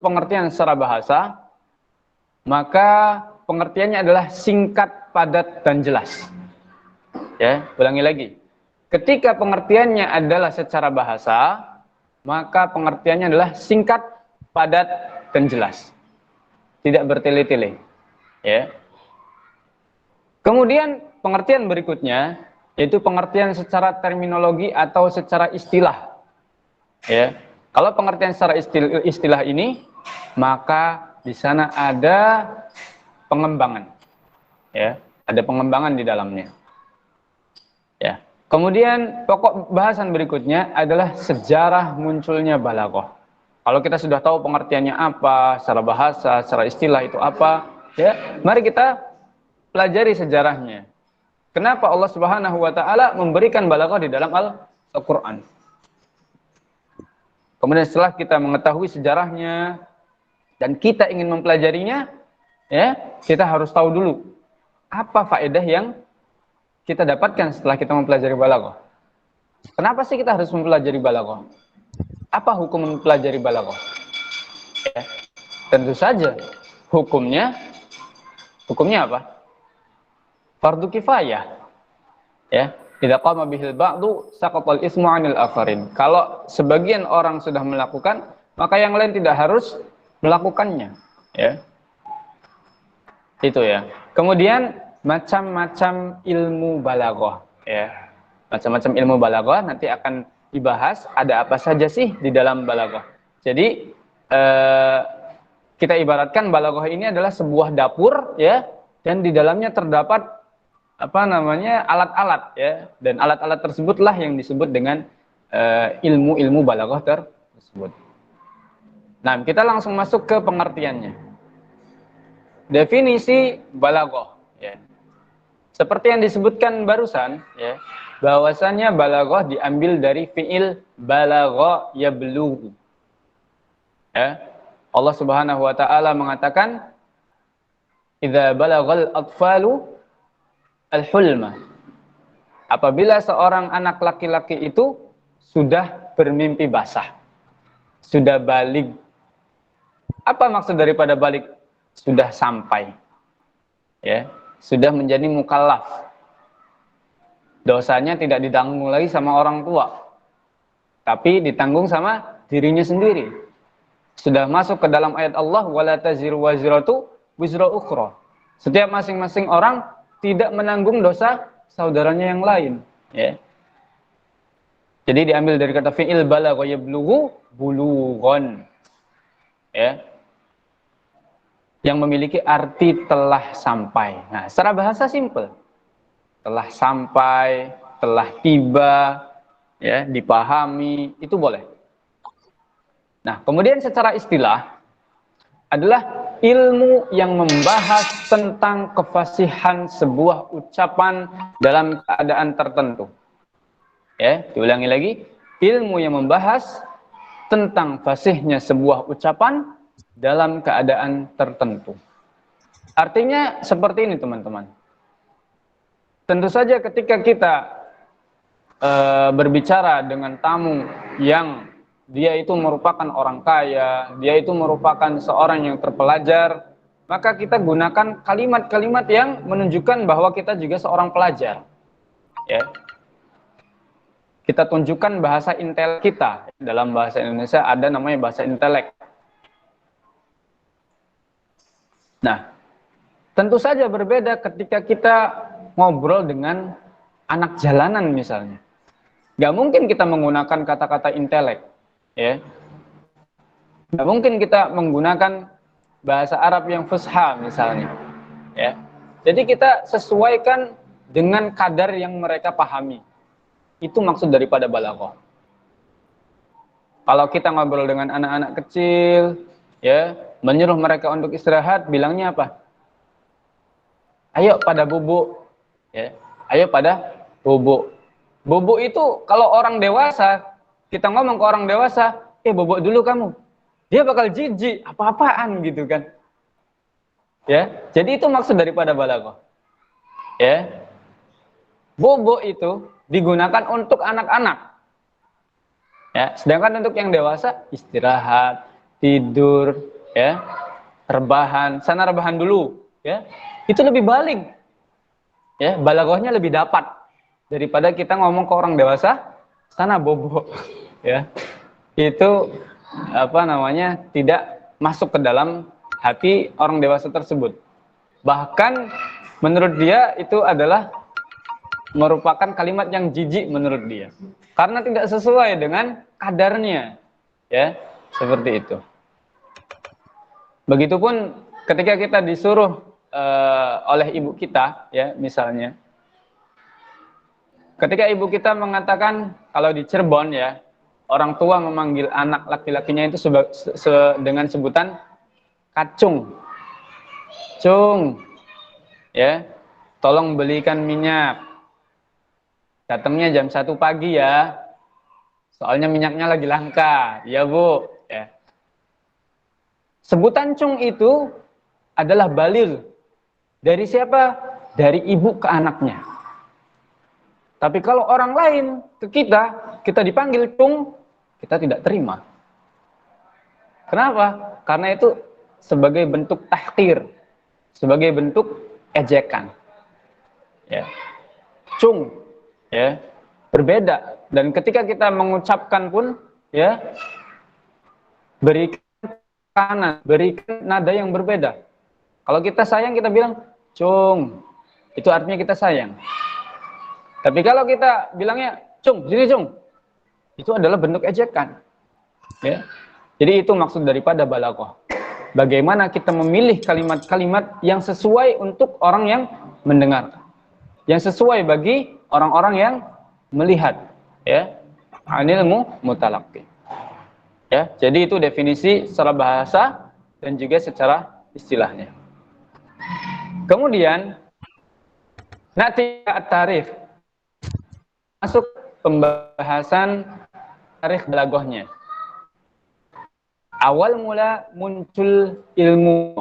pengertian secara bahasa, maka pengertiannya adalah singkat, padat, dan jelas. Ya, ulangi lagi. Ketika pengertiannya adalah secara bahasa, maka pengertiannya adalah singkat, padat, dan jelas. Tidak bertele-tele. Ya. Kemudian pengertian berikutnya yaitu pengertian secara terminologi atau secara istilah. Ya. Kalau pengertian secara istilah ini, maka di sana ada pengembangan. Ya, ada pengembangan di dalamnya. Ya. Kemudian pokok bahasan berikutnya adalah sejarah munculnya balaghah. Kalau kita sudah tahu pengertiannya apa, secara bahasa, secara istilah itu apa, ya, mari kita pelajari sejarahnya. Kenapa Allah Subhanahu wa taala memberikan balaghah di dalam Al-Qur'an? Kemudian setelah kita mengetahui sejarahnya dan kita ingin mempelajarinya, ya, kita harus tahu dulu apa faedah yang kita dapatkan setelah kita mempelajari balaghah. Kenapa sih kita harus mempelajari balaghah? Apa hukum mempelajari balaghah? Ya, tentu saja hukumnya apa? Fardu kifayah. Ya, idza qama bihil ba'du saqatal ismu 'anil akharin. Kalau sebagian orang sudah melakukan, maka yang lain tidak harus melakukannya, ya. Itu ya. Kemudian macam-macam ilmu balaghah, ya. Macam-macam ilmu balaghah nanti akan dibahas, ada apa saja sih di dalam balaghah. Jadi kita ibaratkan balaghah ini adalah sebuah dapur, ya, dan di dalamnya terdapat alat-alat, ya, dan alat-alat tersebutlah yang disebut dengan ilmu-ilmu balaghah tersebut. Nah, kita langsung masuk ke pengertiannya. Definisi balaghah, ya. Seperti yang disebutkan barusan, ya, bahwasannya balaghah diambil dari fiil balagha yablughu. Ya. Allah Subhanahu wa taala mengatakan, "Idza balaghal atfalu al-hulma." Apabila seorang anak laki-laki itu sudah bermimpi basah, sudah baligh. Apa maksud daripada baligh? Sudah sampai. Ya, sudah menjadi mukallaf. Dosanya tidak ditanggung lagi sama orang tua, tapi ditanggung sama dirinya sendiri. Sudah masuk ke dalam ayat Allah, wala taziru waziratu wizra ukhra. Setiap masing-masing orang tidak menanggung dosa saudaranya yang lain, ya. Jadi diambil dari kata fi'il balagha yablughu bulughan, ya, yang memiliki arti telah sampai. Nah, secara bahasa simpel. Telah sampai, telah tiba, ya, dipahami, itu boleh. Nah, kemudian secara istilah adalah ilmu yang membahas tentang kefasihan sebuah ucapan dalam keadaan tertentu. Ya, diulangi lagi, ilmu yang membahas tentang fasihnya sebuah ucapan dalam keadaan tertentu. Artinya seperti ini, teman-teman. Tentu saja ketika kita berbicara dengan tamu yang dia itu merupakan orang kaya, dia itu merupakan seorang yang terpelajar, maka kita gunakan kalimat-kalimat yang menunjukkan bahwa kita juga seorang pelajar. Ya. Kita tunjukkan bahasa intelek kita. Dalam bahasa Indonesia ada namanya bahasa intelek. Nah, tentu saja berbeda ketika kita ngobrol dengan anak jalanan misalnya. Gak mungkin kita menggunakan kata-kata intelek, ya. Gak mungkin kita menggunakan bahasa Arab yang fusha misalnya, ya. Jadi kita sesuaikan dengan kadar yang mereka pahami. Itu maksud daripada balaghah. Kalau kita ngobrol dengan anak-anak kecil, ya, menyuruh mereka untuk istirahat, bilangnya apa? Ayo pada bubuk, ya. Ayo pada bubuk. Bubuk itu kalau orang dewasa, kita ngomong ke orang dewasa, bubuk dulu kamu. Dia bakal jijik, apa-apaan gitu kan. Ya, jadi itu maksud daripada balaghah. Ya. Bubuk itu digunakan untuk anak-anak. Ya, sedangkan untuk yang dewasa istirahat, tidur, ya, rebahan, sana rebahan dulu, ya, itu lebih balik, ya, balaghahnya lebih dapat daripada kita ngomong ke orang dewasa, sana bobo, ya, itu apa namanya tidak masuk ke dalam hati orang dewasa tersebut. Bahkan menurut dia itu adalah merupakan kalimat yang jijik menurut dia, karena tidak sesuai dengan kadarnya, ya, seperti itu. Begitupun ketika kita disuruh oleh ibu kita, ya, misalnya, ketika ibu kita mengatakan, kalau di Cirebon, ya, orang tua memanggil anak laki-lakinya itu dengan sebutan kacung, cung, ya, tolong belikan minyak, datangnya jam 1 pagi ya, soalnya minyaknya lagi langka, ya bu, ya. Sebutan cung itu adalah baligh dari siapa? Dari ibu ke anaknya. Tapi kalau orang lain ke kita dipanggil cung, kita tidak terima. Kenapa? Karena itu sebagai bentuk tahqir, sebagai bentuk ejekan. Ya. Cung, ya, berbeda. Dan ketika kita mengucapkan pun, ya, berikan kanan, berikan nada yang berbeda. Kalau kita sayang, kita bilang cung, itu artinya kita sayang. Tapi kalau kita bilangnya cung, sini cung, itu adalah bentuk ejekan, ya. Jadi itu maksud daripada balaghah. Bagaimana kita memilih kalimat-kalimat yang sesuai untuk orang yang mendengar, yang sesuai bagi orang-orang yang melihat, ya. Anilmu mutalaqqi. Ya, jadi itu definisi secara bahasa dan juga secara istilahnya. Kemudian nanti at-tarikh, masuk pembahasan tarikh balaghahnya. Awal mula muncul ilmu,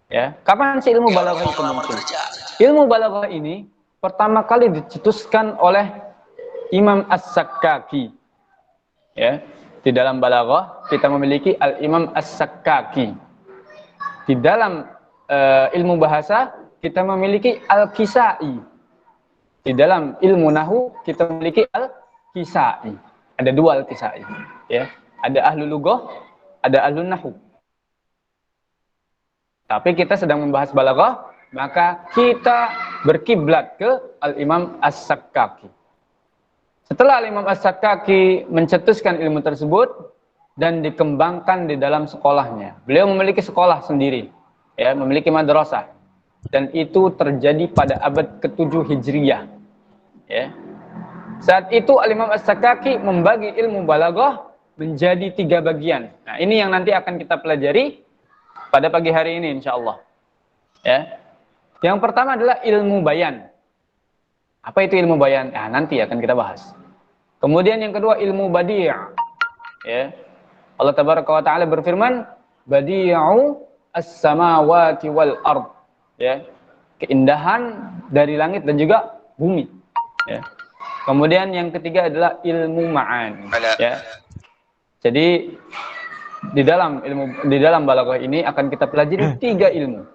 ya. Kapan sih ilmu balaghah itu muncul? Ilmu balaghah ini pertama kali dicetuskan oleh Imam As-Sakkaki, ya. Di dalam balaghah kita memiliki Al-Imam As-Sakkaki. Di dalam ilmu bahasa kita memiliki Al-Kisai. Di dalam ilmu nahwu kita memiliki Al-Kisai. Ada dua Al-Kisai, ya. Ada ahlu lughah, ada ahlu nahwu. Tapi kita sedang membahas balaghah, maka kita berkiblat ke Al-Imam As-Sakkaki. Setelah Imam As-Sakkaki mencetuskan ilmu tersebut dan dikembangkan di dalam sekolahnya. Beliau memiliki sekolah sendiri, ya, memiliki madrasah. Dan itu terjadi pada abad ke-7 Hijriyah. Ya. Saat itu Imam As-Sakkaki membagi ilmu balaghah menjadi 3 bagian. Nah, ini yang nanti akan kita pelajari pada pagi hari ini insyaallah. Ya. Yang pertama adalah ilmu bayan. Apa itu ilmu bayan? Nah, nanti akan kita bahas. Kemudian yang kedua ilmu badi'. Ya. Allah Tabaraka wa Ta'ala berfirman, "Badi'u as-samawati wal ard." Ya. Keindahan dari langit dan juga bumi. Ya. Kemudian yang ketiga adalah ilmu ma'ani. Ya. Jadi di dalam balaghah ini akan kita pelajari 3 ilmu.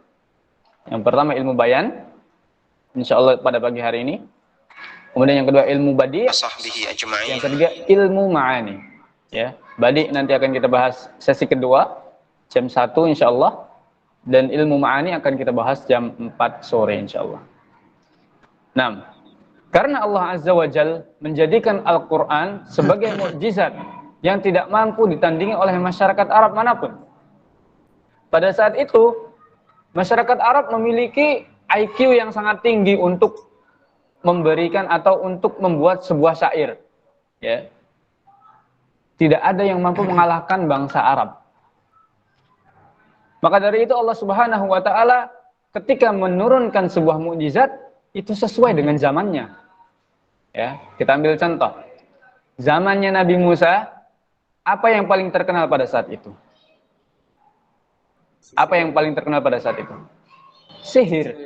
Yang pertama ilmu bayan, insyaallah pada pagi hari ini. Kemudian yang kedua ilmu badi', yang ketiga ilmu ma'ani. Ya, badi' nanti akan kita bahas sesi kedua jam 1 insyaallah, dan ilmu ma'ani akan kita bahas jam 4 sore insyaallah. Nah, karena Allah Azza wa Jalla menjadikan Al-Qur'an sebagai mukjizat yang tidak mampu ditandingi oleh masyarakat Arab manapun. Pada saat itu masyarakat Arab memiliki IQ yang sangat tinggi untuk memberikan atau untuk membuat sebuah syair, ya. Tidak ada yang mampu mengalahkan bangsa Arab. Maka dari itu Allah Subhanahu wa Ta'ala ketika menurunkan sebuah mukjizat itu sesuai dengan zamannya. Ya, kita ambil contoh. Zamannya Nabi Musa, apa yang paling terkenal pada saat itu? Apa yang paling terkenal pada saat itu? Sihir.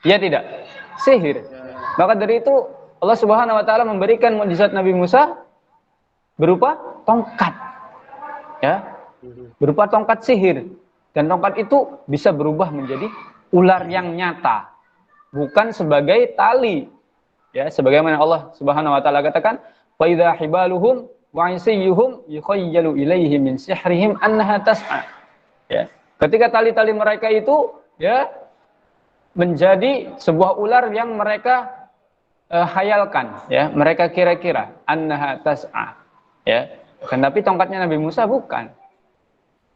Ya tidak? Sihir. Maka dari itu Allah Subhanahu wa Ta'ala memberikan mukjizat Nabi Musa berupa tongkat. Ya. berupa tongkat sihir. Dan tongkat itu bisa berubah menjadi ular yang nyata, bukan sebagai tali. Ya, sebagaimana Allah Subhanahu wa taala katakan, "Fa idza hibaluhum wa isyyuhum yukhayyalu ilaihi min sihrihim annaha tas'a." Ya. Ketika tali-tali mereka itu ya menjadi sebuah ular yang mereka hayalkan, ya, mereka kira-kira annaha tas'a. Ya. Tapi tongkatnya Nabi Musa bukan.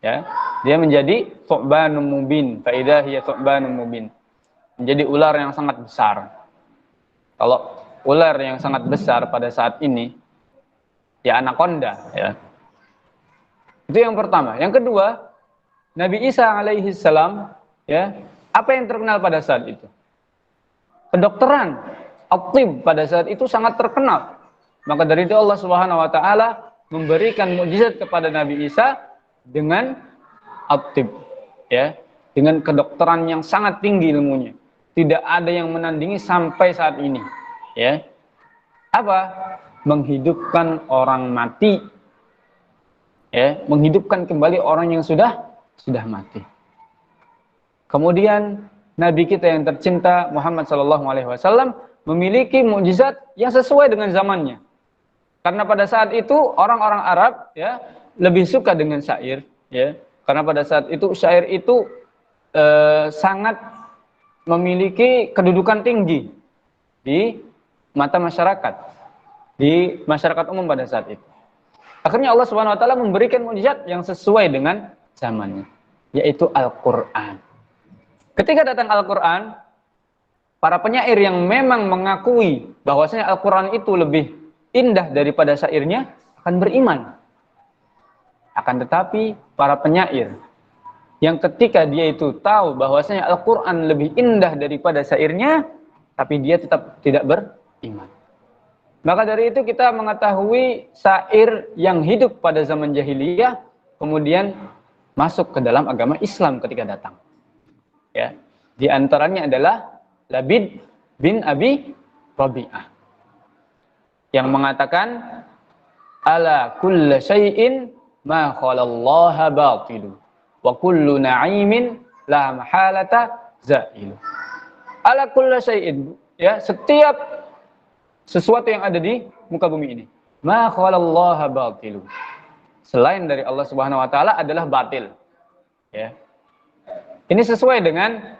Ya, dia menjadi thu'banun mubin, fa idza hiya thu'banun mubin. Menjadi ular yang sangat besar. Kalau ular yang sangat besar pada saat ini ya anaconda, ya. Itu yang pertama. Yang kedua, Nabi Isa alaihi salam, ya, apa yang terkenal pada saat itu? Kedokteran, at-tib pada saat itu sangat terkenal. Maka dari itu Allah Subhanahu wa taala memberikan mukjizat kepada Nabi Isa dengan at-tib, ya, dengan kedokteran yang sangat tinggi ilmunya. Tidak ada yang menandingi sampai saat ini, ya. Apa? Menghidupkan orang mati, ya, menghidupkan kembali orang yang sudah mati. Kemudian Nabi kita yang tercinta Muhammad SAW memiliki mukjizat yang sesuai dengan zamannya. Karena pada saat itu orang-orang Arab, ya, lebih suka dengan syair, ya, karena pada saat itu syair itu sangat memiliki kedudukan tinggi di mata masyarakat, di masyarakat umum pada saat itu. Akhirnya Allah Subhanahu wa taala memberikan mukjizat yang sesuai dengan zamannya, yaitu Al-Qur'an. Ketika datang Al-Qur'an, para penyair yang memang mengakui bahwasanya Al-Qur'an itu lebih indah daripada syairnya akan beriman. Akan tetapi para penyair yang ketika dia itu tahu bahwasanya Al-Quran lebih indah daripada syairnya, tapi dia tetap tidak beriman. Maka dari itu kita mengetahui syair yang hidup pada zaman jahiliyah kemudian masuk ke dalam agama Islam ketika datang. Ya, di antaranya adalah Labid bin Abi Rabi'ah yang mengatakan, ala kulli syai'in ma khalallaha batilu wa kullu na'imin la mahalata zailu. Ala kulli syai'in, ya, setiap sesuatu yang ada di muka bumi ini, ma khalallaha batilu, selain dari Allah Subhanahu wa taala adalah batil. Ya. Ini sesuai dengan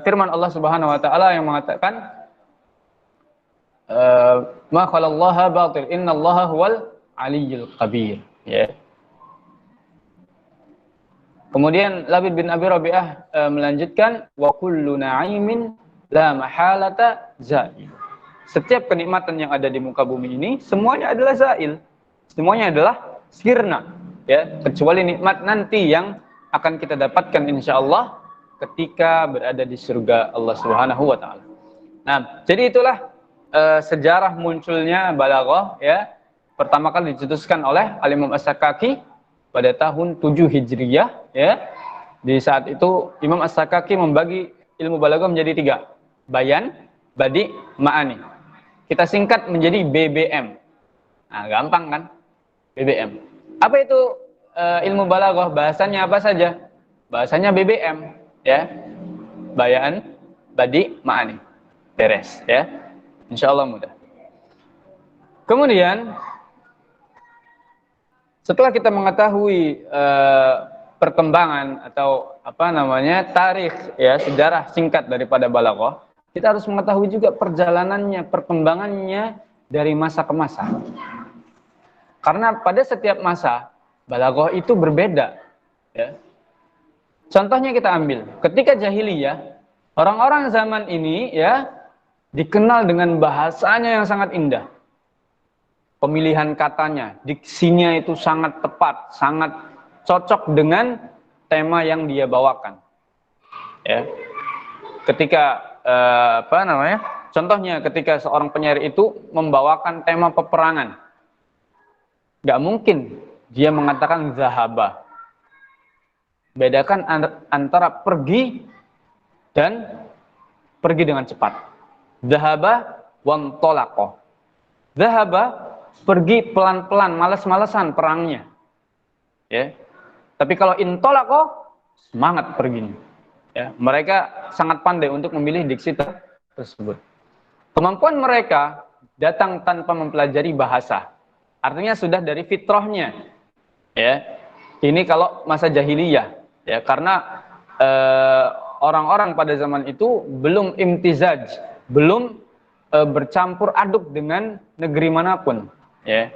firman Allah Subhanahu wa taala yang mengatakan ma khalallaha batil innallaha huwal aliyyul kabir, ya. Kemudian Labid bin Abi Rabi'ah melanjutkan wa kullu na'imin la mahalata zail. Setiap kenikmatan yang ada di muka bumi ini semuanya adalah zail. Semuanya adalah sirna, ya, kecuali nikmat nanti yang akan kita dapatkan insyaallah ketika berada di surga Allah Subhanahu wa taala. Nah, jadi itulah sejarah munculnya balaghah, ya. Pertama kali dicetuskan oleh Al-Imam As-Sakaki pada tahun 7 Hijriyah, ya. Di saat itu Imam As-Sakaki membagi ilmu balaghah menjadi 3. Bayan, badi, ma'ani. Kita singkat menjadi BBM. Nah, gampang kan? BBM. Apa itu ilmu balaghah? Bahasanya apa saja? Bahasanya BBM, ya. Bayan, badi, ma'ani. Beres, ya. Insyaallah mudah. Kemudian setelah kita mengetahui perkembangan atau tarikh, ya, sejarah singkat daripada balaghah, kita harus mengetahui juga perjalanannya, perkembangannya dari masa ke masa. Karena pada setiap masa balaghah itu berbeda, ya. Contohnya kita ambil ketika jahiliyah, orang-orang zaman ini, ya, dikenal dengan bahasanya yang sangat indah. Pemilihan katanya, diksinya itu sangat tepat, sangat cocok dengan tema yang dia bawakan. Ya. Ketika contohnya ketika seorang penyair itu membawakan tema peperangan, nggak mungkin dia mengatakan zahaba. Bedakan antara pergi dan pergi dengan cepat. Zahaba wan tolaqo. Zahaba pergi pelan-pelan, malas-malasan perangnya. Ya. Tapi kalau intolako, semangat perginya. Ya, mereka sangat pandai untuk memilih diksi tersebut. Kemampuan mereka datang tanpa mempelajari bahasa. Artinya sudah dari fitrahnya. Ya. Ini kalau masa jahiliyah, ya, karena orang-orang pada zaman itu belum imtizaj, belum bercampur aduk dengan negeri manapun, ya.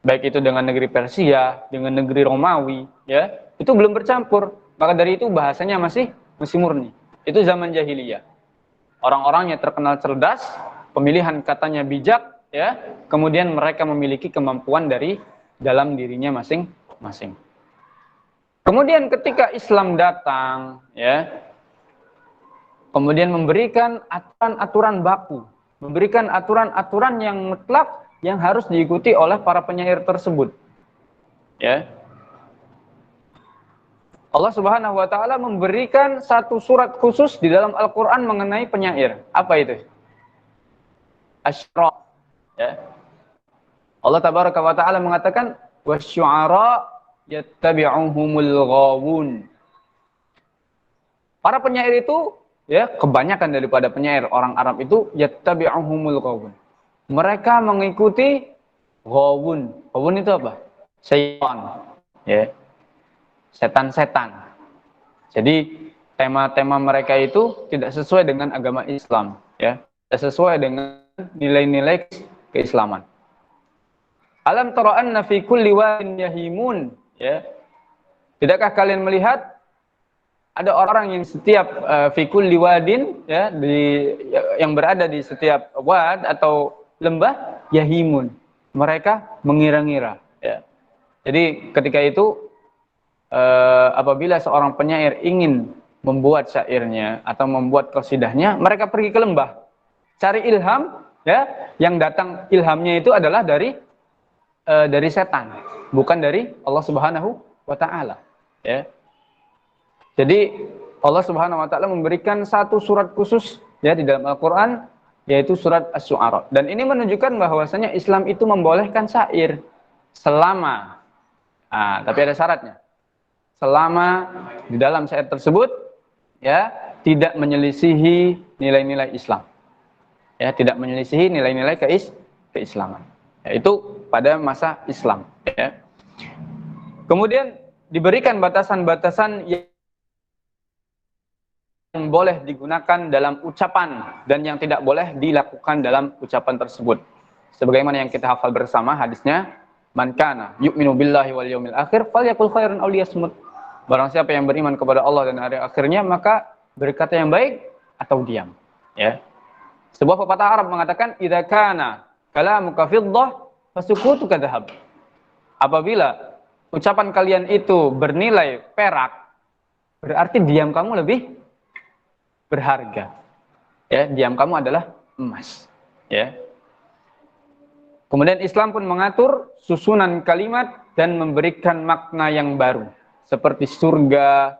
Baik itu dengan negeri Persia, dengan negeri Romawi, ya, itu belum bercampur. Maka dari itu bahasanya masih murni. Itu zaman jahiliyah. Orang-orangnya terkenal cerdas, pemilihan katanya bijak, ya. Kemudian mereka memiliki kemampuan dari dalam dirinya masing-masing. Kemudian ketika Islam datang, ya, kemudian memberikan aturan-aturan baku, memberikan aturan-aturan yang mutlak yang harus diikuti oleh para penyair tersebut. Ya. Allah Subhanahu wa taala memberikan satu surat khusus di dalam Al-Qur'an mengenai penyair. Apa itu? Asy-Syu'ara. Ya. Allah Tabaraka wa taala mengatakan wasy-syu'ara yattabi'uhumul ghawun. Para penyair itu, ya, kebanyakan daripada penyair orang Arab itu yattabi'uhumul ghawun. Mereka mengikuti ghawun. Ghawun itu apa? Syaitan. Ya. Setan-setan. Jadi tema-tema mereka itu tidak sesuai dengan agama Islam, ya. Tidak sesuai dengan nilai-nilai keislaman. Alam tara anna fi kulli wadin yahimun, ya. Tidakkah kalian melihat ada orang yang setiap fi kulli wadin, ya, yang berada di setiap wad atau lembah yahimun. Mereka mengira-ngira, ya. Jadi ketika itu apabila seorang penyair ingin membuat syairnya atau membuat qasidahnya, mereka pergi ke lembah, cari ilham, ya, yang datang ilhamnya itu adalah dari setan, bukan dari Allah Subhanahu wa taala, ya. Jadi Allah Subhanahu wa taala memberikan satu surat khusus, ya, di dalam Al-Qur'an, yaitu surat Asy-Syu'ara. Dan ini menunjukkan bahwasanya Islam itu membolehkan syair selama tapi ada syaratnya. Selama di dalam syair tersebut, ya, tidak menyelisihi nilai-nilai Islam. Ya, tidak menyelisihi nilai-nilai keislaman. Ya, itu pada masa Islam, ya. Kemudian diberikan batasan-batasan yang boleh digunakan dalam ucapan dan yang tidak boleh dilakukan dalam ucapan tersebut. Sebagaimana yang kita hafal bersama hadisnya, man kana yu'minu billahi wal yawmil akhir falyakul khairan aw liyasmut. Barang siapa yang beriman kepada Allah dan hari akhirnya, maka berkata yang baik atau diam, ya. Sebuah pepatah Arab mengatakan idza kana kalamuka fiddah fasukutuka dhahab. Apabila ucapan kalian itu bernilai perak, berarti diam kamu lebih berharga. Ya, diam kamu adalah emas, ya. Kemudian Islam pun mengatur susunan kalimat dan memberikan makna yang baru, seperti surga,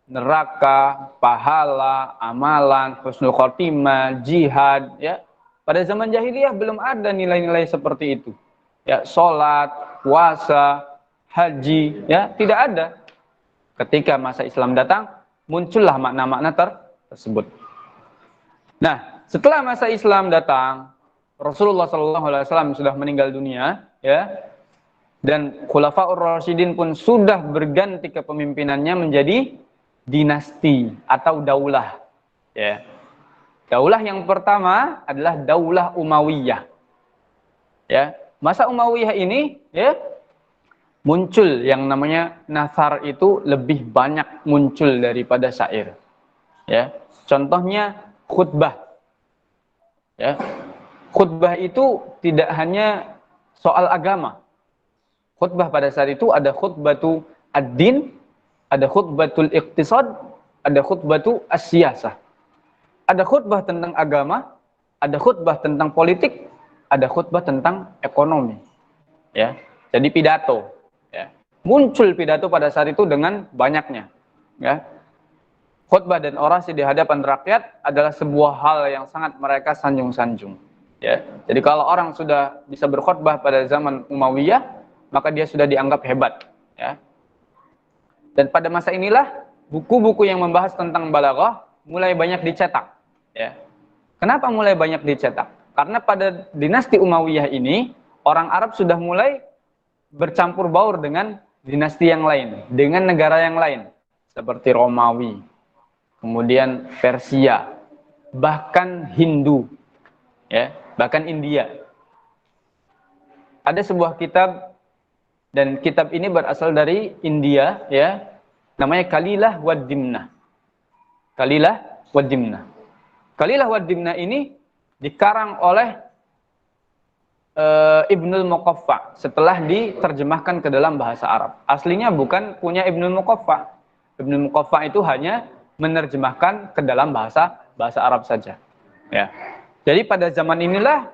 neraka, pahala, amalan, husnul khotimah, jihad, ya. Pada zaman jahiliyah belum ada nilai-nilai seperti itu. Ya, salat, puasa, haji, ya, tidak ada. Ketika masa Islam datang, muncullah makna-makna tersebut. Nah, setelah masa Islam datang, Rasulullah SAW sudah meninggal dunia, ya, dan Khulafaur Rasyidin pun sudah berganti kepemimpinannya menjadi dinasti atau daulah, ya. Daulah yang pertama adalah Daulah Umayyah, ya. Masa Umayyah ini, ya, muncul yang namanya nathar itu lebih banyak muncul daripada syair, ya. Contohnya khutbah, ya. Khutbah itu tidak hanya soal agama. Khutbah pada saat itu ada khutbatu ad-din, ada khutbatul iqtisad, ada khutbatu as-siyasah. Ada khutbah tentang agama, ada khutbah tentang politik, ada khutbah tentang ekonomi. Ya. Jadi pidato, ya. Muncul pidato pada saat itu dengan banyaknya, ya. Khutbah dan orasi di hadapan rakyat adalah sebuah hal yang sangat mereka sanjung-sanjung. Ya, jadi kalau orang sudah bisa berkhutbah pada zaman Umayyah, maka dia sudah dianggap hebat. Ya, Dan pada masa inilah buku-buku yang membahas tentang balaghah mulai banyak dicetak. Ya. Kenapa mulai banyak dicetak? Karena pada dinasti Umayyah ini orang Arab sudah mulai bercampur baur dengan dinasti yang lain, dengan negara yang lain, seperti Romawi, kemudian Persia, bahkan Hindu, ya, bahkan India. Ada sebuah kitab, dan kitab ini berasal dari India, ya, namanya Kalilah wad Dimnah. Kalilah wad Dimnah. Kalilah wad Dimnah ini dikarang oleh Ibnul Muqaffa setelah diterjemahkan ke dalam bahasa Arab. Aslinya bukan punya Ibnul Muqaffa. Ibnul Muqaffa itu hanya menerjemahkan ke dalam bahasa Arab saja. Ya. Jadi pada zaman inilah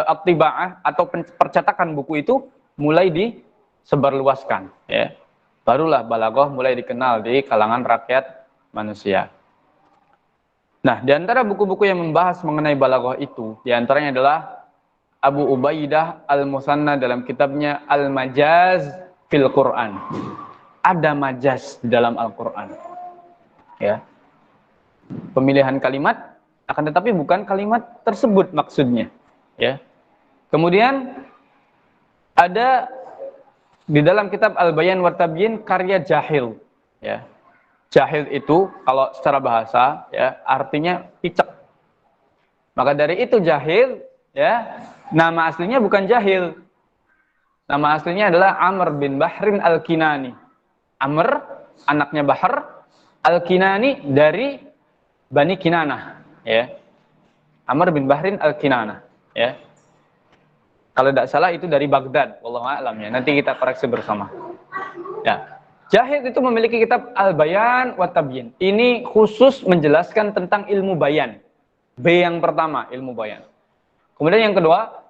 at-tibaah atau percetakan buku itu mulai disebarluaskan. Ya. Barulah balaghah mulai dikenal di kalangan rakyat manusia. Nah, di antara buku-buku yang membahas mengenai balaghah itu, di antaranya adalah Abu Ubaidah Al-Musanna dalam kitabnya Al-Majaz fil Quran. Ada majaz di dalam Al-Quran. Ya. Pemilihan kalimat, akan tetapi bukan kalimat tersebut maksudnya. Ya. Kemudian ada di dalam kitab Al-Bayan wa Tabyin karya Jahil. Ya. Jahil itu kalau secara bahasa, ya, artinya picek. Maka dari itu Jahil, ya, nama aslinya bukan Jahil. Nama aslinya adalah Amr bin Bahrin Al-Kinani. Amr, anaknya Bahr, Al-Kinani dari Bani Kinanah. Ya. Amr bin Bahrin Al-Kinanah. Ya. Kalau tidak salah itu dari Baghdad. Wallahu a'lam, ya. Nanti kita koreksi bersama. Ya. Jahil itu memiliki kitab Al-Bayan wa Tabyin. Ini khusus menjelaskan tentang ilmu bayan. B yang pertama, ilmu bayan. Kemudian yang kedua,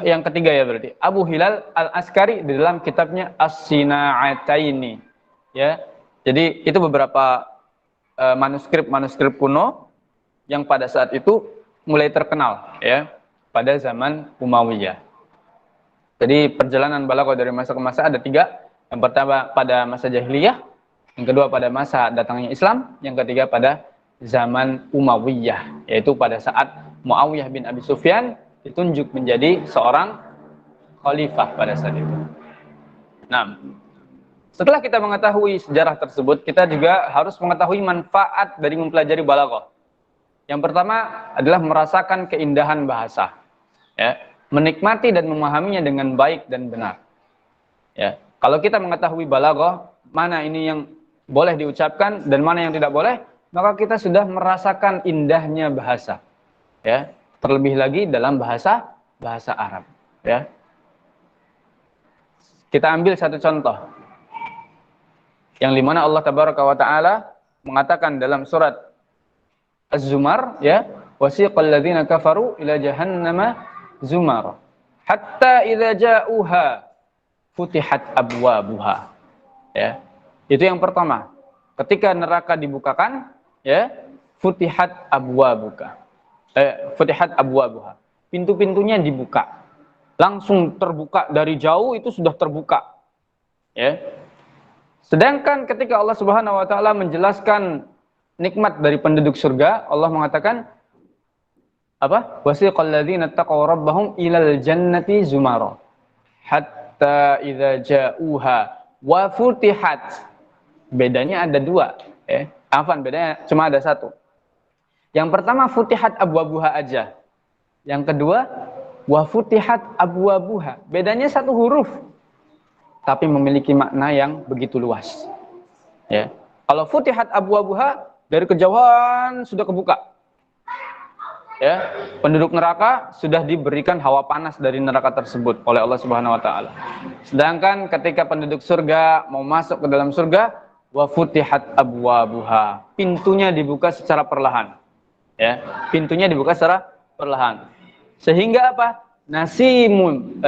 yang ketiga ya berarti, Abu Hilal Al-Askari di dalam kitabnya As-Sina'ataini. Ya. Jadi itu beberapa manuskrip kuno yang pada saat itu mulai terkenal, ya, pada zaman Umayyah. Jadi perjalanan balaghah dari masa ke masa ada 3. Yang pertama pada masa jahiliyah, yang kedua pada masa datangnya Islam, yang ketiga pada zaman Umayyah, yaitu pada saat Muawiyah bin Abi Sufyan ditunjuk menjadi seorang khalifah pada saat itu. Nah, setelah kita mengetahui sejarah tersebut, kita juga harus mengetahui manfaat dari mempelajari balaghah. Yang pertama adalah merasakan keindahan bahasa, ya, menikmati dan memahaminya dengan baik dan benar. Ya. Kalau kita mengetahui balaghah, mana ini yang boleh diucapkan dan mana yang tidak boleh, maka kita sudah merasakan indahnya bahasa. Ya, terlebih lagi dalam bahasa Arab. Ya. Kita ambil satu contoh, yang dimana Allah Tabaraka wa Ta'ala mengatakan dalam surat Az-Zumar, ya, wasiqal ladzina kafaru ila jahannama zumar hatta idza ja'uha futihat abwabuha. Ya. Itu yang pertama. Ketika neraka dibukakan, ya, futihat abwabuka. Futihat abwabuha. Pintu-pintunya dibuka. Langsung terbuka dari jauh, itu sudah terbuka. Ya. Sedangkan ketika Allah Subhanahu wa taala menjelaskan nikmat dari penduduk surga, Allah mengatakan apa? Wasiqal ladzina taqaw rabbahum ilal jannati zumara. Hatta idza ja'uha wa futihat. Bedanya ada 2, ya. Afan, bedanya cuma ada 1. Yang pertama futihat abwabuha aja. Yang kedua wa futihat abwabuha. Bedanya 1 huruf, tapi memiliki makna yang begitu luas. Ya. Kalau futihat abwabuha, dari kejauhan sudah kebuka. Ya, penduduk neraka sudah diberikan hawa panas dari neraka tersebut oleh Allah Subhanahu wa taala. Sedangkan ketika penduduk surga mau masuk ke dalam surga, wa futihat abwabuha, pintunya dibuka secara perlahan. Ya, pintunya dibuka secara perlahan. Sehingga apa? Nasimul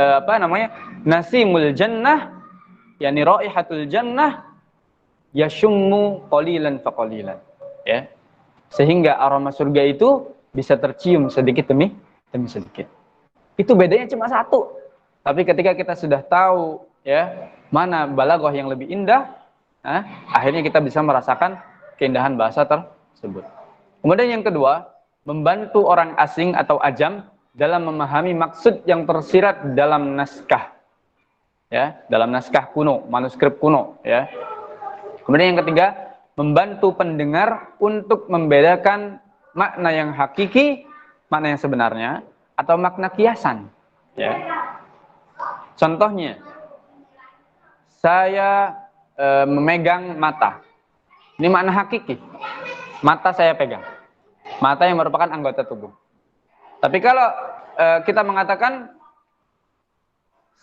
Nasimul jannah, yakni raihatul jannah yashummu qalilan faqalilan. Ya. Sehingga aroma surga itu bisa tercium sedikit demi sedikit. Itu bedanya cuma 1. Tapi ketika kita sudah tahu, ya, mana balaghah yang lebih indah, akhirnya kita bisa merasakan keindahan bahasa tersebut. Kemudian yang kedua, membantu orang asing atau ajam dalam memahami maksud yang tersirat dalam naskah, ya, dalam naskah kuno, manuskrip kuno, ya. Kemudian yang ketiga, membantu pendengar untuk membedakan makna yang hakiki, makna yang sebenarnya, atau makna kiasan, ya. Contohnya, saya memegang mata. Ini makna hakiki. Mata saya pegang. Mata yang merupakan anggota tubuh. Tapi kalau kita mengatakan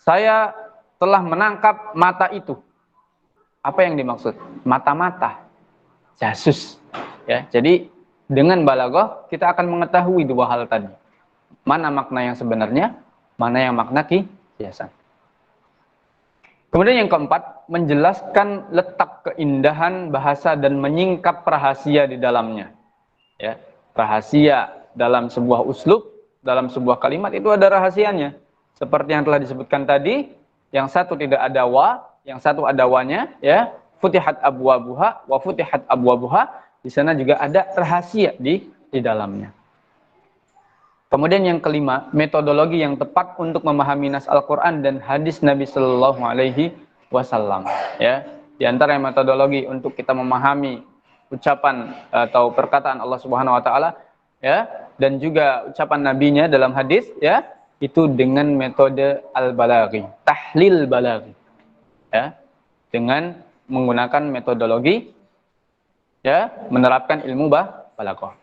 saya telah menangkap mata itu, apa yang dimaksud? Mata-mata, jasus. Ya, jadi dengan balaghah kita akan mengetahui dua hal tadi. Mana makna yang sebenarnya, mana yang makna kiasan. Kemudian yang keempat, menjelaskan letak keindahan bahasa dan menyingkap rahasia di dalamnya. Ya, rahasia dalam sebuah uslub, dalam sebuah kalimat itu ada rahasianya. Seperti yang telah disebutkan tadi, yang satu tidak ada wa, yang satu ada wanya, ya. Futihat abwabuha wa futihat abwabuha. Di sana juga ada rahasia di dalamnya. Kemudian yang kelima, metodologi yang tepat untuk memahami nas Al-Qur'an dan hadis Nabi Shallallahu alaihi wasallam, ya. Di antara metodologi untuk kita memahami ucapan atau perkataan Allah Subhanahu wa taala, ya, dan juga ucapan nabinya dalam hadis, ya, itu dengan metode al-balaghi, tahlil balaghi, ya, dengan menggunakan metodologi, ya, menerapkan ilmu balaghah.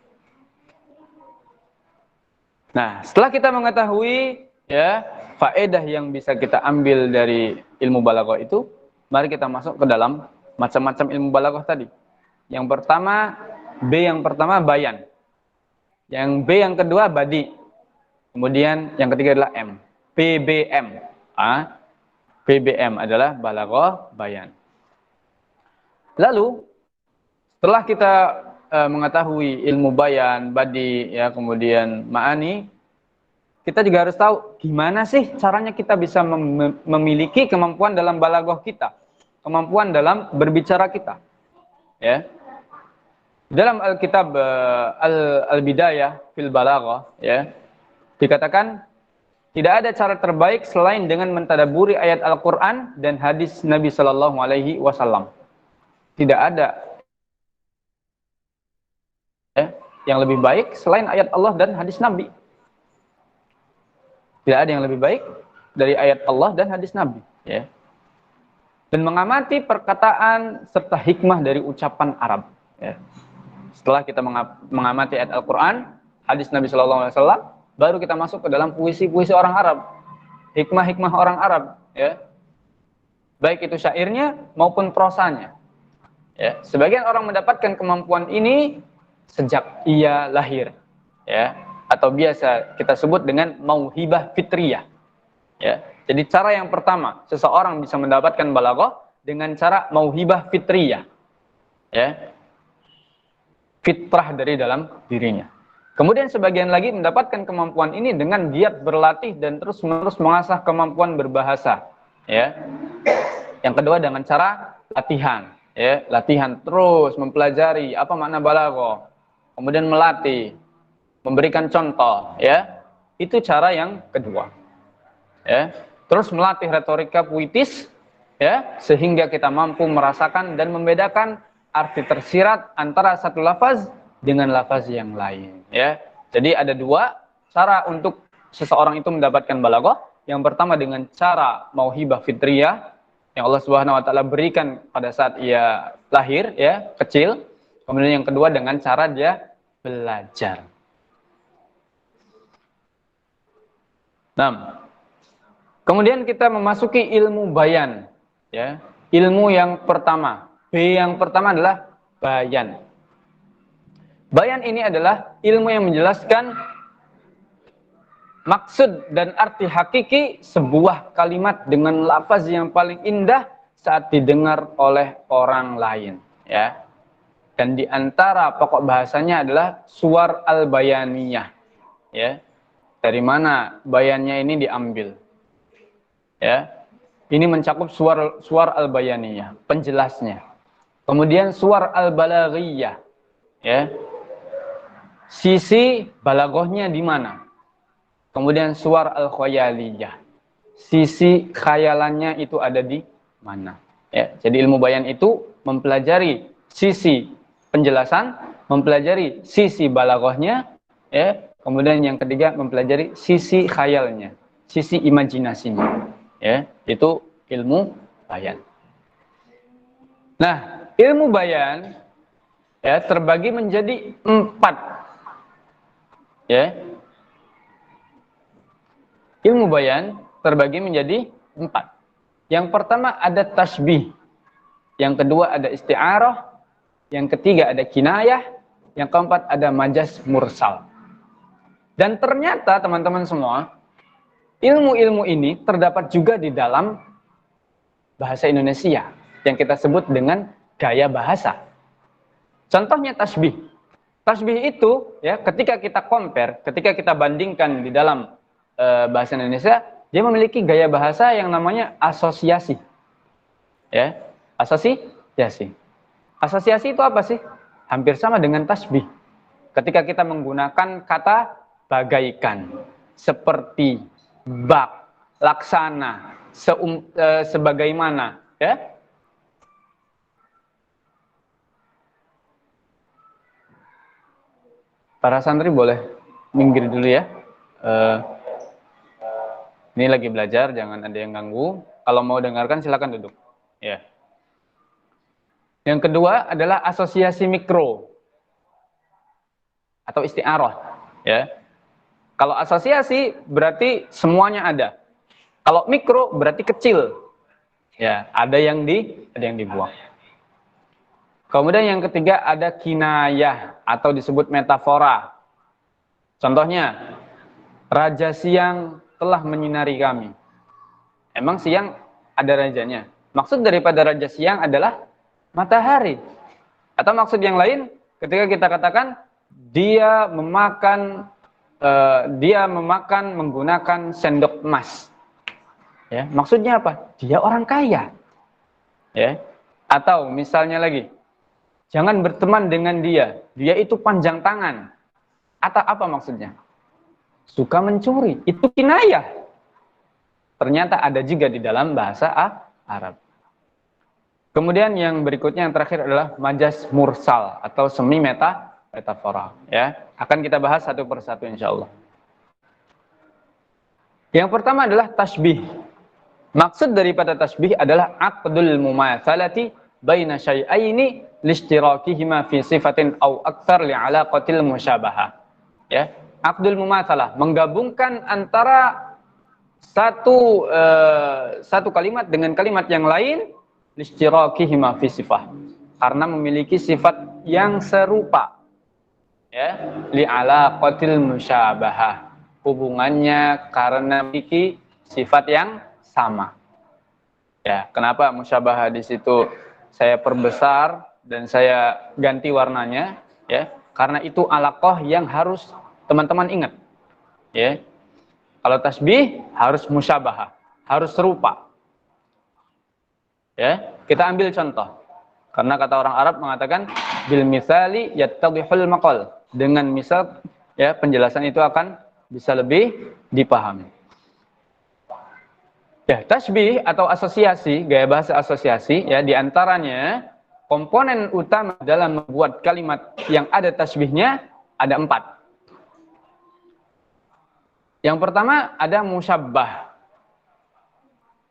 Nah, setelah kita mengetahui, ya, faedah yang bisa kita ambil dari ilmu balaghah itu, mari kita masuk ke dalam macam-macam ilmu balaghah tadi. Yang pertama, yang pertama bayan. Yang B yang kedua badi. Kemudian yang ketiga adalah M. PBM. PBM adalah balaghah bayan. Lalu setelah kita mengetahui ilmu bayan, badi, ya, kemudian ma'ani, kita juga harus tahu gimana sih caranya kita bisa memiliki kemampuan dalam balaghah kita, kemampuan dalam berbicara kita, ya. Dalam Alkitab Al-Bidayah fil Balaghah, ya, dikatakan tidak ada cara terbaik selain dengan mentadaburi ayat Al-Qur'an dan hadis Nabi Shallallahu alaihi wasallam. Tidak ada, ya, yang lebih baik selain ayat Allah dan hadis Nabi. Tidak ada yang lebih baik dari ayat Allah dan hadis Nabi, ya. Dan mengamati perkataan serta hikmah dari ucapan Arab, ya. Setelah kita mengamati ayat Al-Quran, hadis Nabi Shallallahu alaihi wasallam, baru kita masuk ke dalam puisi-puisi orang Arab, hikmah-hikmah orang Arab, ya. Baik itu syairnya maupun prosanya. Ya, sebagian orang mendapatkan kemampuan ini sejak ia lahir, ya, atau biasa kita sebut dengan mauhibah fitriyah, ya. Jadi cara yang pertama seseorang bisa mendapatkan balaghah dengan cara mauhibah fitriyah, ya, fitrah dari dalam dirinya. Kemudian sebagian lagi mendapatkan kemampuan ini dengan giat berlatih dan terus-menerus mengasah kemampuan berbahasa, ya. Yang kedua dengan cara latihan, ya, latihan terus mempelajari apa makna balaghah, kemudian melatih, memberikan contoh, ya. Itu cara yang kedua, ya. Terus melatih retorika puitis, ya, sehingga kita mampu merasakan dan membedakan arti tersirat antara satu lafaz dengan lafaz yang lain, ya. Jadi ada dua cara untuk seseorang itu mendapatkan balaghah. Yang pertama dengan cara mauhibah fitriyah yang Allah Subhanahu wa taala berikan pada saat ia lahir, ya, kecil. Kemudian yang kedua dengan cara dia belajar. Nah, kemudian kita memasuki ilmu bayan, ya. Ilmu yang pertama, B yang pertama adalah bayan. Bayan ini adalah ilmu yang menjelaskan maksud dan arti hakiki sebuah kalimat dengan lafaz yang paling indah saat didengar oleh orang lain, ya. Dan di antara pokok bahasanya adalah suwar al-bayaniyah, ya. Dari mana bayannya ini diambil? Ya. Ini mencakup suar al-bayaniyah, penjelasnya. Kemudian suar al-balaghiyah, ya. Sisi balaghahnya di mana? Kemudian suar al-khayaliyah. Sisi khayalannya itu ada di mana? Ya, jadi ilmu bayan itu mempelajari sisi penjelasan, mempelajari sisi balaghahnya, ya. Kemudian yang ketiga mempelajari sisi khayalnya, sisi imajinasinya. Ya, itu ilmu bayan. Nah, ilmu bayan ya terbagi menjadi 4. Ya. Ilmu bayan terbagi menjadi 4. Yang pertama ada tasbih. Yang kedua ada isti'arah. Yang ketiga ada kinayah. Yang keempat ada majaz mursal. Dan ternyata teman-teman semua, ilmu-ilmu ini terdapat juga di dalam bahasa Indonesia yang kita sebut dengan gaya bahasa. Contohnya tasbih. Tasbih itu ya ketika kita compare, ketika kita bandingkan di dalam bahasa Indonesia, dia memiliki gaya bahasa yang namanya asosiasi. Ya, asosiasi. Asosiasi itu apa sih? Hampir sama dengan tasbih. Ketika kita menggunakan kata bagaikan, seperti, bak, laksana, sebagaimana, ya. Para santri boleh minggir dulu ya. Ini lagi belajar, jangan ada yang ganggu. Kalau mau dengarkan silakan duduk. Ya. Yang kedua adalah asosiasi mikro atau isti'arah. Ya. Kalau asosiasi berarti semuanya ada. Kalau mikro berarti kecil. Ya, ada yang dibuang. Kemudian yang ketiga ada kinayah atau disebut metafora. Contohnya, raja siang telah menyinari kami. Emang siang ada rajanya. Maksud daripada raja siang adalah matahari. Atau maksud yang lain, ketika kita katakan dia memakan menggunakan sendok emas. Ya, maksudnya apa? Dia orang kaya. Ya. Atau misalnya lagi, jangan berteman dengan dia. Dia itu panjang tangan. Atau apa maksudnya? Suka mencuri. Itu kinayah. Ternyata ada juga di dalam bahasa Arab. Kemudian yang berikutnya yang terakhir adalah majaz mursal atau semi metafora. Ya, akan kita bahas satu persatu insyaallah. Yang pertama adalah tasbih. Maksud daripada tasbih adalah aqdul mumatsalati baina syai'aini lishtirakihima fi sifatin aw aktsar li'alaqatil musyabahah. Ya, aqdul mumatsalah menggabungkan antara satu kalimat dengan kalimat yang lain lishtirakihima fi sifah karena memiliki sifat yang serupa. Ya, li'alaqatil musyabahah. Hubungannya karena memiliki sifat yang sama. Ya, kenapa musyabahah di situ saya perbesar dan saya ganti warnanya? Ya, karena itu alaqah yang harus teman-teman ingat. Ya, kalau tasbih harus musyabahah, harus serupa. Ya, kita ambil contoh. Karena kata orang Arab mengatakan bil misali yattadhihul maqal. Dengan misal, ya penjelasan itu akan bisa lebih dipahami. Ya, tasbih atau asosiasi, gaya bahasa asosiasi, ya diantaranya komponen utama dalam membuat kalimat yang ada tasbihnya ada 4. Yang pertama ada musyabbah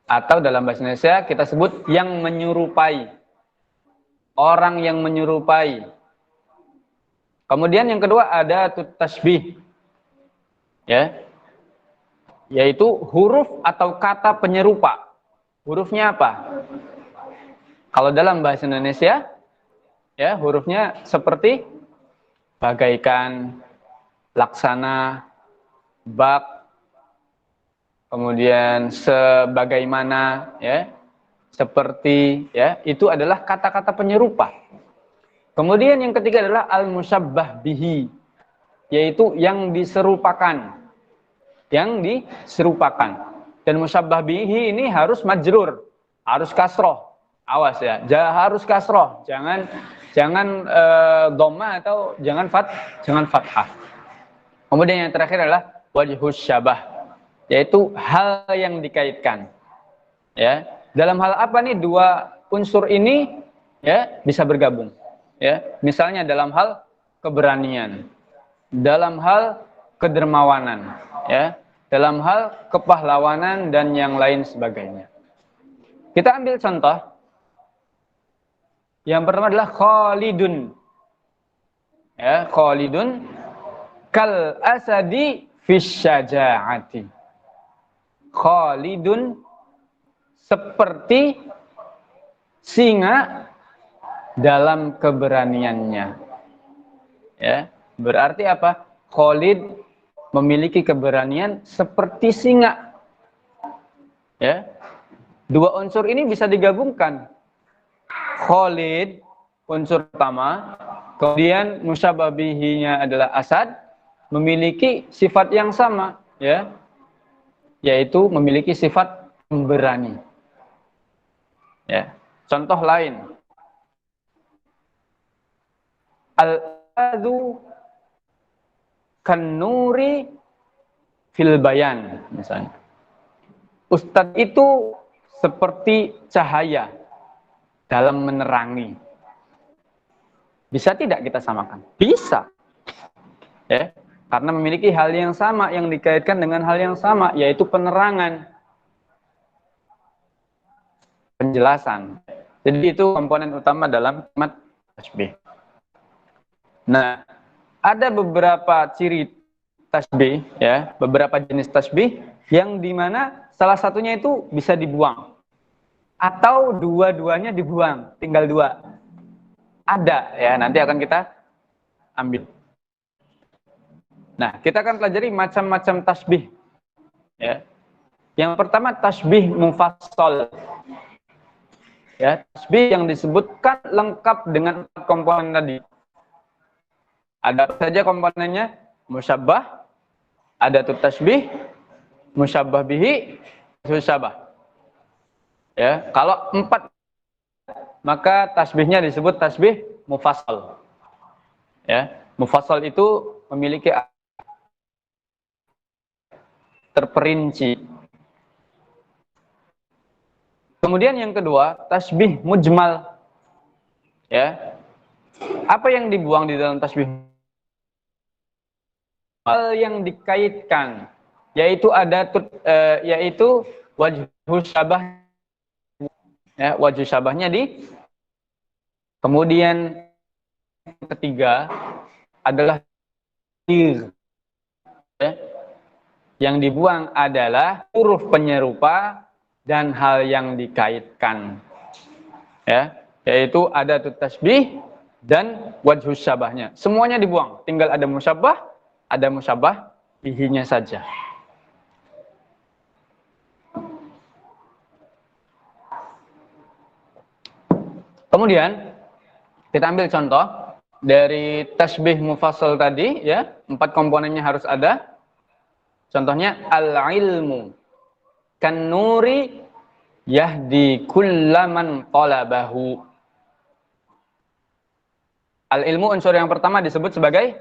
atau dalam bahasa Indonesia kita sebut yang menyerupai, orang yang menyerupai. Kemudian yang kedua ada tasbih, ya. Yaitu huruf atau kata penyerupa. Hurufnya apa? Kalau dalam bahasa Indonesia, ya hurufnya seperti bagaikan, laksana, bak, kemudian sebagaimana, ya, seperti, ya, itu adalah kata-kata penyerupa. Kemudian yang ketiga adalah al-musyabbah bihi, yaitu yang diserupakan. Yang diserupakan. Dan musyabbah bihi ini harus majrur, harus kasroh. Awas ya, harus kasroh, jangan dhamma atau jangan fathah. Kemudian yang terakhir adalah wajhus syabah, yaitu hal yang dikaitkan. Ya, dalam hal apa nih dua unsur ini ya bisa bergabung? Ya, misalnya dalam hal keberanian, dalam hal kedermawanan, ya, dalam hal kepahlawanan dan yang lain sebagainya. Kita ambil contoh. Yang pertama adalah Khalidun. Ya, Khalidun kal asadi fis syaja'ati. Khalidun seperti singa dalam keberaniannya. Ya, berarti apa? Khalid memiliki keberanian seperti singa. Ya. Dua unsur ini bisa digabungkan. Khalid unsur pertama, kemudian musyabah bihinya adalah asad, memiliki sifat yang sama, ya, yaitu memiliki sifat pemberani. Ya, contoh lain, al-adu kan-nuri fil bayan, misalnya. Ustadz itu seperti cahaya dalam menerangi. Bisa tidak kita samakan? Bisa. Ya, karena memiliki hal yang sama yang dikaitkan dengan hal yang sama, yaitu penerangan. Penjelasan. Jadi itu komponen utama dalam kalimat tasbih. Nah, ada beberapa ciri tasbih, ya, beberapa jenis tasbih yang dimana salah satunya itu bisa dibuang. Atau dua-duanya dibuang, tinggal dua. Ada, ya, nanti akan kita ambil. Nah, kita akan pelajari macam-macam tasbih. Ya. Yang pertama tasbih mufassal. Ya, tasbih yang disebutkan lengkap dengan 4 komponen tadi. Ada apa saja komponennya? Musyabbah, adatut tasbih, musyabbah bihi, musyabah. Ya, kalau 4 maka tasbihnya disebut tasbih mufassal. Ya, mufassal itu memiliki terperinci. Kemudian yang kedua, tasbih mujmal. Ya. Apa yang dibuang di dalam tasbih? Hal yang dikaitkan, yaitu yaitu wajhus syabah. Ya, wajh syabahnya di. Kemudian ketiga adalah ya. Yang dibuang adalah huruf penyerupa dan hal yang dikaitkan. Ya, yaitu adatut tasbih dan wajhus syabahnya. Semuanya dibuang, tinggal ada musyabbah, ada musyabbah bihinya saja. Kemudian kita ambil contoh dari tasbih mufassal tadi, ya, 4 komponennya harus ada. Contohnya al-ilmu kan nuri yahdi kullaman talabahu. Al-ilmu unsur yang pertama disebut sebagai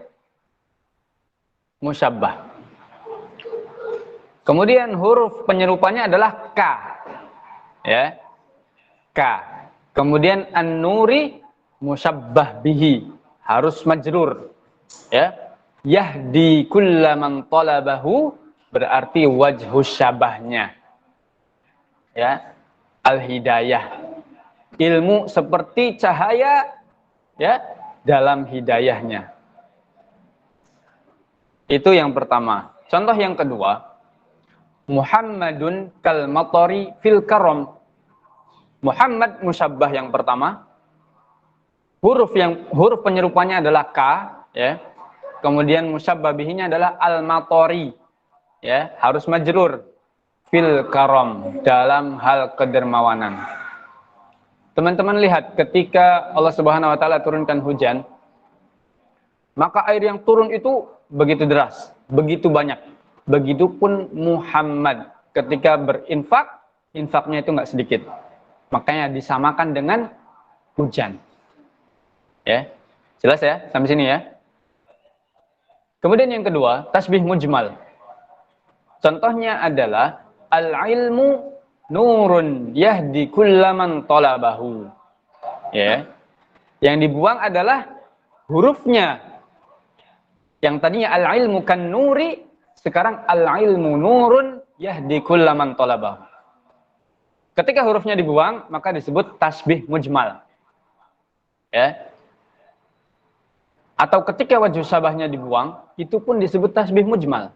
musyabbah. Kemudian huruf penyerupanya adalah ka. Ya. Ka. Kemudian an-nuri musyabbah bihi, harus majrur. Ya. Yahdi kullaman talabahu berarti wajhus syabahnya. Ya. Al-hidayah. Ilmu seperti cahaya, ya, dalam hidayahnya. Itu yang pertama. Contoh yang kedua, Muhammadun kal matari fil karam. Muhammad musyabbah yang pertama. Huruf penyerupanya adalah ka, ya. Kemudian musyabbah bihinya adalah al matari. Ya, harus majrur fil karam, dalam hal kedermawanan. Teman-teman lihat ketika Allah Subhanahu wa taala turunkan hujan, maka air yang turun itu begitu deras, begitu banyak. Begitupun Muhammad ketika berinfak, infaknya itu enggak sedikit. Makanya disamakan dengan hujan. Ya. Jelas ya sampai sini ya. Kemudian yang kedua, tasbih mujmal. Contohnya adalah al-ilmu nurun yahdi kullaman talabahu. Ya. Yang dibuang adalah hurufnya. Yang tadinya al-ilmu kan nuri, sekarang al-ilmu nurun yahdi kullaman talabahu. Ketika hurufnya dibuang, maka disebut tasbih mujmal. Ya. Atau ketika wajh syabahnya dibuang, itu pun disebut tasbih mujmal.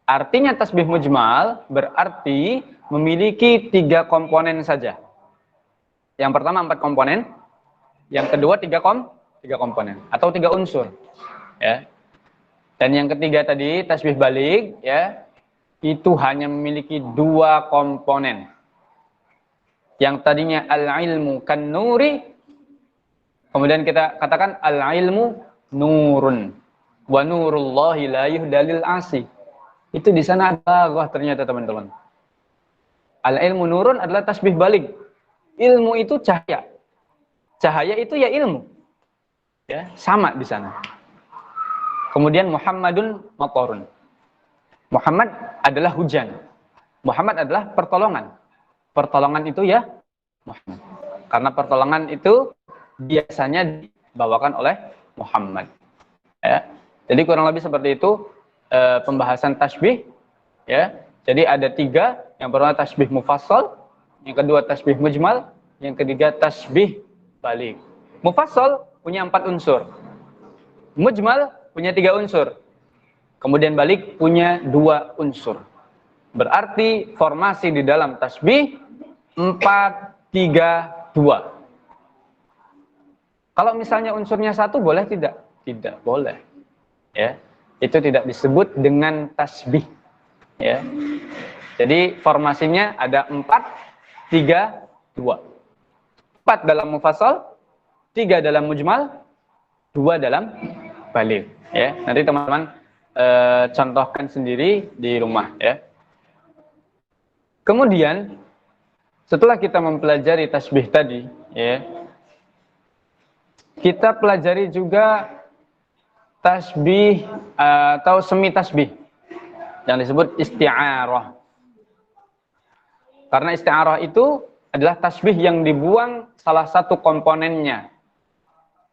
Artinya tasbih mujmal berarti memiliki 3 komponen saja. Yang pertama 4 komponen, yang kedua 3 komponen atau 3 unsur. Ya. Dan yang ketiga tadi tasbih balik, ya, itu hanya memiliki 2 komponen. Yang tadinya al-ilmu kan nuri, kemudian kita katakan al-ilmu nurun wa nurullahi la yuhdalil asi. Itu di sana ada wah ternyata teman-teman. Al-ilmu nurun adalah tasbih balik. Ilmu itu cahaya. Cahaya itu ya ilmu. Ya, sama di sana. Kemudian Muhammadun matorun. Muhammad adalah hujan. Muhammad adalah pertolongan. Pertolongan itu ya Muhammad. Karena pertolongan itu biasanya dibawakan oleh Muhammad. Ya. Jadi kurang lebih seperti itu pembahasan tasbih. Ya. Jadi ada 3. Yang pertama tasbih mufassal, yang kedua tasbih mujmal, yang ketiga tasbih balik. Mufassal punya 4 unsur. Mujmal punya 3 unsur. Kemudian balik punya 2 unsur. Berarti formasi di dalam tasbih 4, 3, 2. Kalau misalnya unsurnya 1 boleh tidak? Tidak boleh. Ya, itu tidak disebut dengan tasbih. Ya. Jadi formasinya ada 4, 3, 2. 4 dalam mufassal, 3 dalam mujmal, 2 dalam balik. Ya, nanti teman-teman contohkan sendiri di rumah. Ya. Kemudian setelah kita mempelajari tasbih tadi, ya, kita pelajari juga tasbih atau semi tasbih yang disebut isti'arah. Karena isti'arah itu adalah tasbih yang dibuang salah satu komponennya,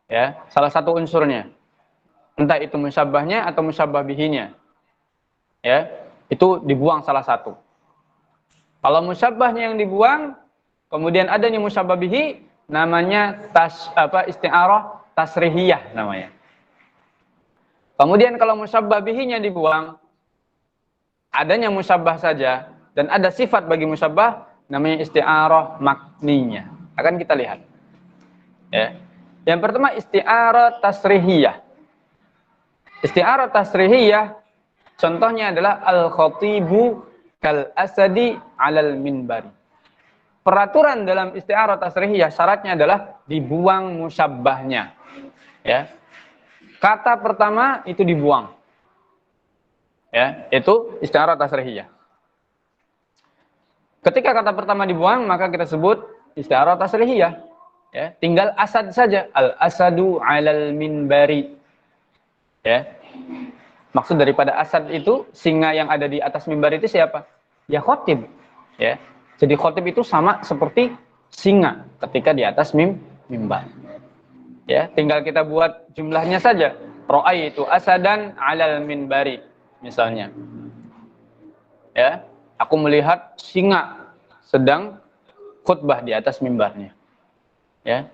ya, salah satu unsurnya, entah itu musyabbahnya atau musyabbah bihinya, ya, itu dibuang salah satu. Kalau musyabbahnya yang dibuang, kemudian adanya musyabbah bihi, namanya isti'arah tasrihiyah namanya. Kemudian kalau musyabbah bihinya dibuang, adanya musyabbah saja dan ada sifat bagi musyabbah, namanya isti'arah makniyah. Akan kita lihat. Ya. Yang pertama isti'arah tasrihiyah. Isti'arah tasrihiyah contohnya adalah al-khatibu kal asadi alal minbari. Peraturan dalam isti'arah tasrihiyah syaratnya adalah dibuang musyabbahnya. Ya. Kata pertama itu dibuang. Ya, itu isti'arah tasrihiyah. Ketika kata pertama dibuang, maka kita sebut isti'arah tasrihiyah. Ya, tinggal asad saja, al-asadu alal minbari. Ya. Maksud daripada asad itu singa yang ada di atas mimbar itu siapa? Ya khatib. Ya. Jadi khatib itu sama seperti singa ketika di atas mimbar. Ya, tinggal kita buat jumlahnya saja. Ra'aitu asadan 'alal minbari misalnya. Ya, aku melihat singa sedang khutbah di atas mimbarnya. Ya.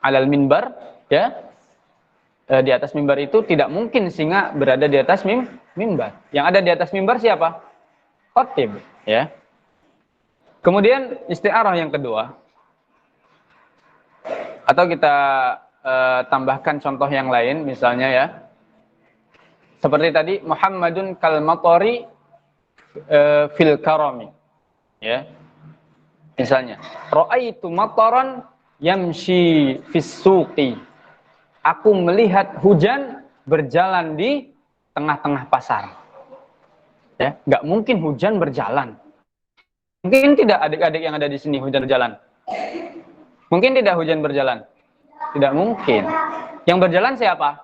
'Alal minbar, ya. Di atas mimbar itu tidak mungkin singa berada di atas mimbar. Yang ada di atas mimbar siapa? Khatib, ya. Kemudian isti'arah yang kedua, atau kita tambahkan contoh yang lain, misalnya ya, seperti tadi Muhammadun kal matori fil karami, ya. Misalnya, ra'aitu mataran yamshi fis suqi. Aku melihat hujan berjalan di tengah-tengah pasar. Ya, nggak mungkin hujan berjalan. Mungkin tidak adik-adik yang ada di sini hujan berjalan. Mungkin tidak hujan berjalan. Tidak mungkin. Yang berjalan siapa?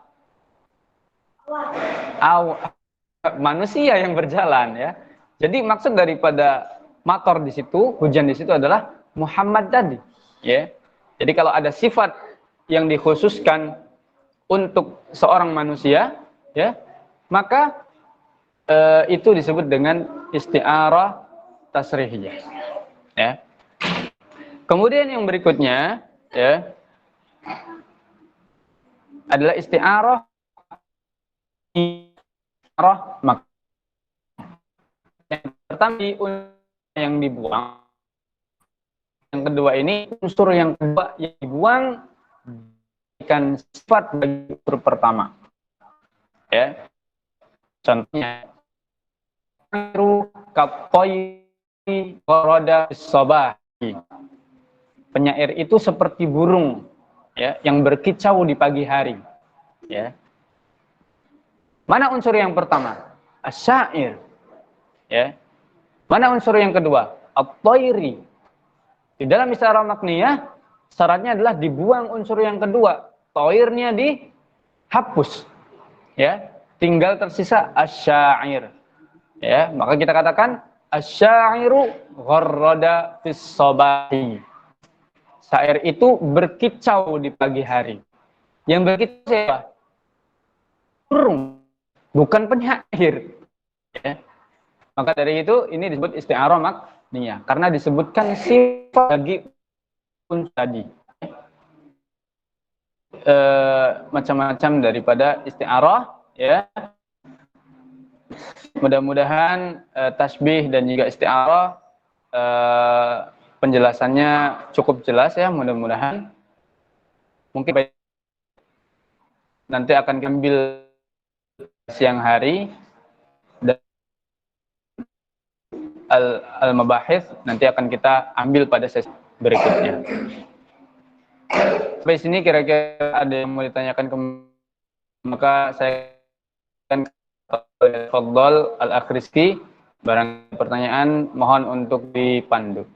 Manusia yang berjalan ya. Jadi maksud daripada mator di situ, hujan di situ adalah Muhammad tadi, ya. Jadi kalau ada sifat yang dikhususkan untuk seorang manusia, ya, maka itu disebut dengan isti'arah tasrihiyah, ya. Kemudian yang berikutnya, ya, adalah isti'arah mak. Yang pertama yang dibuang, yang kedua ini unsur yang kedua yang dibuang kan sifat bagi unsur pertama, ya. Contohnya kapoi koroda sobahi, penyair itu seperti burung, ya, yang berkicau di pagi hari, ya. Mana unsur yang pertama? Asyair, ya. Mana unsur yang kedua? At-thairi. Di dalam isti'arah makniyah syaratnya adalah dibuang unsur yang kedua, toirnya dihapus, ya, tinggal tersisa asyair, ya. Maka kita katakan asyairu gharrada fis sabahi, syair itu berkicau di pagi hari. Yang berkicau siapa? Burung, bukan penyair, ya. Maka dari itu ini disebut isti'arah makniyah karena disebutkan sifat bagi unsur tadi. Macam-macam daripada isti'arah, ya. Mudah-mudahan tasbih dan juga isti'arah penjelasannya cukup jelas, ya. Mudah-mudahan mungkin nanti akan ambil siang hari dan al-mabahis nanti akan kita ambil pada sesi berikutnya. Sampai sini kira-kira ada yang mau ditanyakan ke, maka saya akan Fadl Al-Akh Rizky, barang pertanyaan mohon untuk dipandu.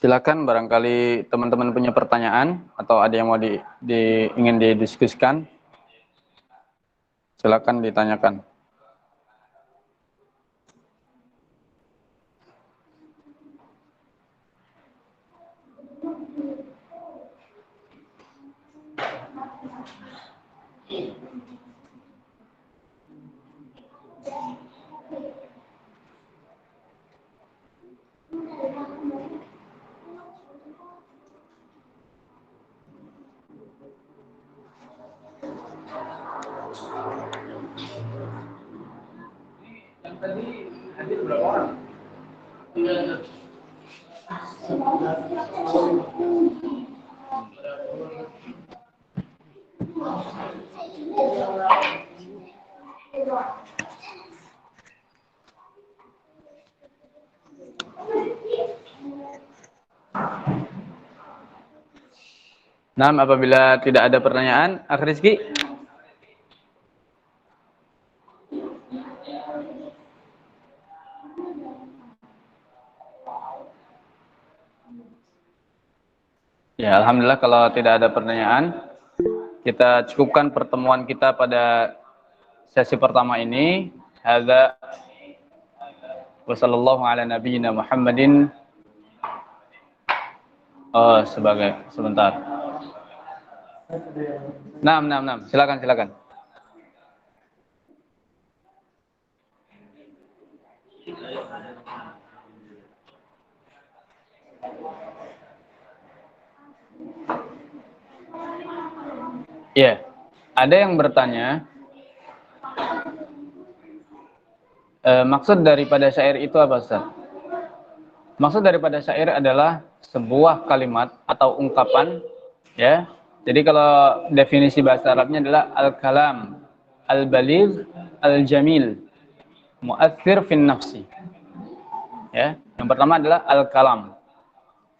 Silakan barangkali teman-teman punya pertanyaan atau ada yang mau ingin didiskusikan. Silakan ditanyakan. Yang tadi hadir berapa orang? Nah, apabila tidak ada pertanyaan, Akh Rizky. Ya, alhamdulillah kalau tidak ada pertanyaan, kita cukupkan pertemuan kita pada sesi pertama ini. Hadza wa sallallahu ala nabiyyina Muhammadin. Oh, sebentar. Nah. Silakan. Ya, ada yang bertanya, maksud daripada syair itu apa, Ustaz? Maksud daripada syair adalah sebuah kalimat atau ungkapan, ya. Jadi kalau definisi bahasa Arabnya adalah al-kalam, al-baligh, al-jamil, mu'athir fin nafsi. Ya, yang pertama adalah al-kalam,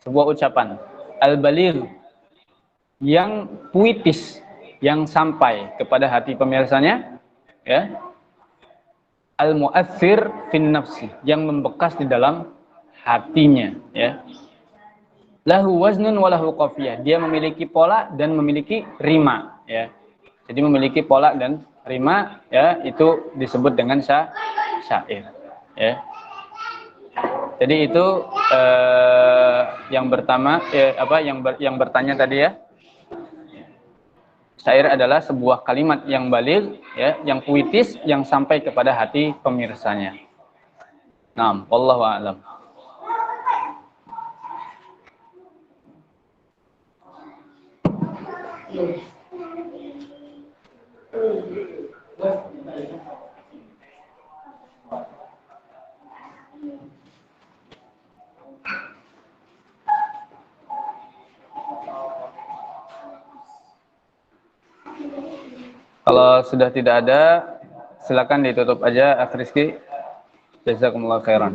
sebuah ucapan. Al-baligh, yang puitis, yang sampai kepada hati pemirsanya, ya. Al-mu'athir fin nafsi, yang membekas di dalam hatinya, ya. Lahu waznun wa lahu qafiyah. Dia memiliki pola dan memiliki rima, ya. Jadi memiliki pola dan rima, ya, itu disebut dengan syair, ya. Jadi itu yang pertama, yang bertanya tadi, ya. Syair adalah sebuah kalimat yang baligh, ya, yang puitis, yang sampai kepada hati pemirsanya. Naam, wallahu a'lam. Kalau sudah tidak ada, silakan ditutup aja, Akh Rizky. Jazakumullah khairan.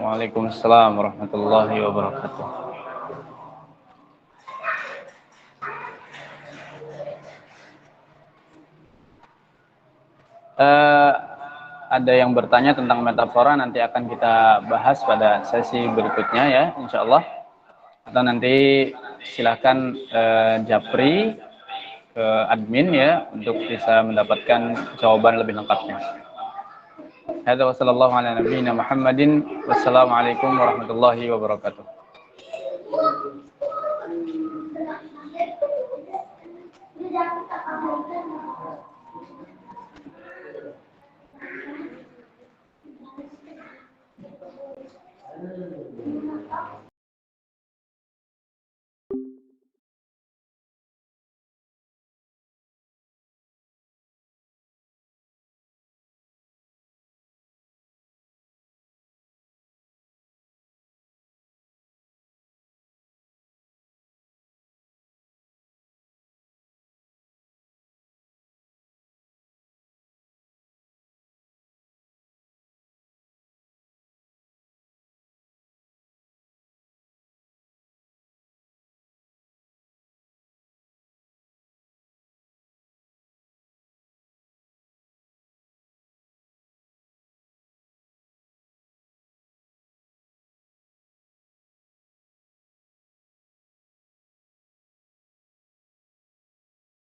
Waalaikumsalam warahmatullahi wabarakatuh. Eh, ada yang bertanya tentang metafora, nanti akan kita bahas pada sesi berikutnya, ya, insya Allah. Atau nanti silahkan japri ke admin, ya, untuk bisa mendapatkan jawaban lebih lengkapnya. Hadza wa sallallahu ala nabiyyina Muhammadin. Wassalamualaikum warahmatullahi wabarakatuh.